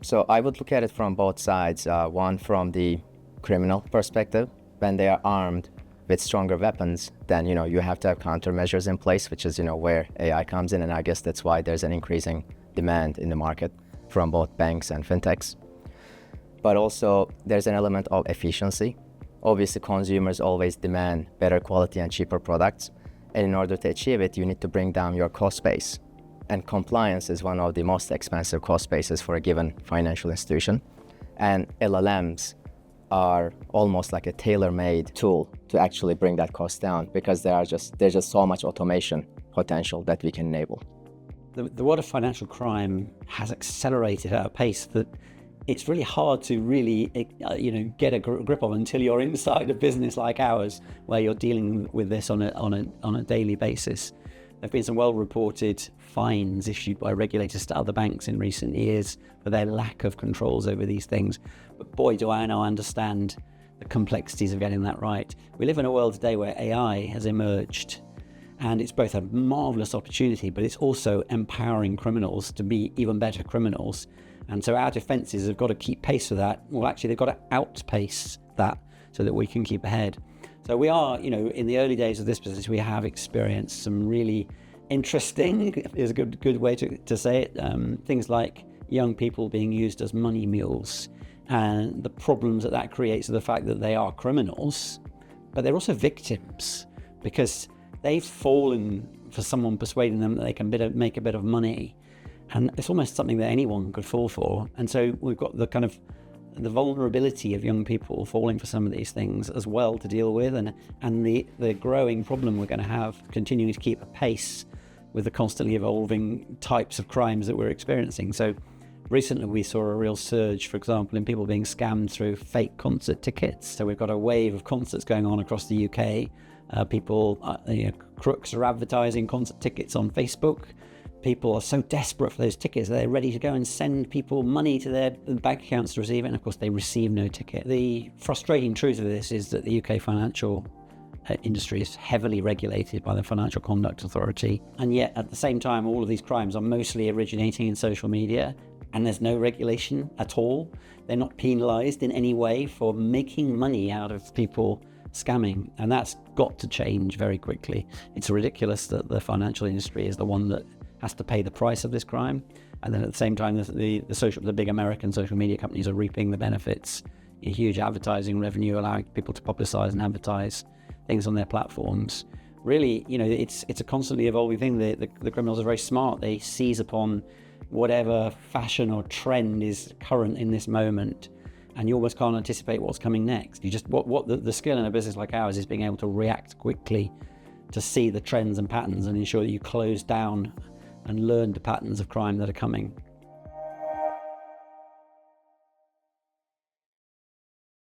So I would look at it from both sides. One, from the criminal perspective. When they are armed with stronger weapons, then you have to have countermeasures in place, which is where AI comes in, and I guess that's why there's an increasing demand in the market from both banks and fintechs. But also there's an element of efficiency. Obviously, consumers always demand better quality and cheaper products, and in order to achieve it, you need to bring down your cost base. And compliance is one of the most expensive cost bases for a given financial institution. And LLMs are almost like a tailor-made tool to actually bring that cost down, because there's just so much automation potential that we can enable. The world of financial crime has accelerated at a pace that it's really hard to really get a grip of until you're inside a business like ours, where you're dealing with this on a daily basis. There have been some well-reported fines issued by regulators to other banks in recent years for their lack of controls over these things. But boy, do I now understand the complexities of getting that right. We live in a world today where AI has emerged, and it's both a marvellous opportunity, but it's also empowering criminals to be even better criminals. And so our defences have got to keep pace with that. Well, actually, they've got to outpace that so that we can keep ahead. So we are, in the early days of this business, we have experienced some really interesting, is a good way to say it, things like young people being used as money mules, and the problems that creates of the fact that they are criminals, but they're also victims, because they've fallen for someone persuading them that they can make a bit of money. And it's almost something that anyone could fall for. And so we've got the vulnerability of young people falling for some of these things as well to deal with, and the growing problem we're going to have continuing to keep a pace with the constantly evolving types of crimes that we're experiencing. So recently we saw a real surge, for example, in people being scammed through fake concert tickets. So we've got a wave of concerts going on across the UK. Crooks are advertising concert tickets on Facebook. People are so desperate for those tickets that they're ready to go and send people money to their bank accounts to receive it, and of course they receive no ticket. The frustrating truth of this is that the UK financial industry is heavily regulated by the Financial Conduct Authority, and yet at the same time all of these crimes are mostly originating in social media, and there's no regulation at all. They're not penalised in any way for making money out of people scamming, and that's got to change very quickly. It's ridiculous that the financial industry is the one that has to pay the price of this crime, and then at the same time the big American social media companies are reaping the benefits, a huge advertising revenue, allowing people to publicize and advertise things on their platforms. Really, it's a constantly evolving thing. The criminals are very smart. They seize upon whatever fashion or trend is current in this moment, and you almost can't anticipate what's coming next. You just what the skill in a business like ours is being able to react quickly to see the trends and patterns and ensure that you close down and learn the patterns of crime that are coming.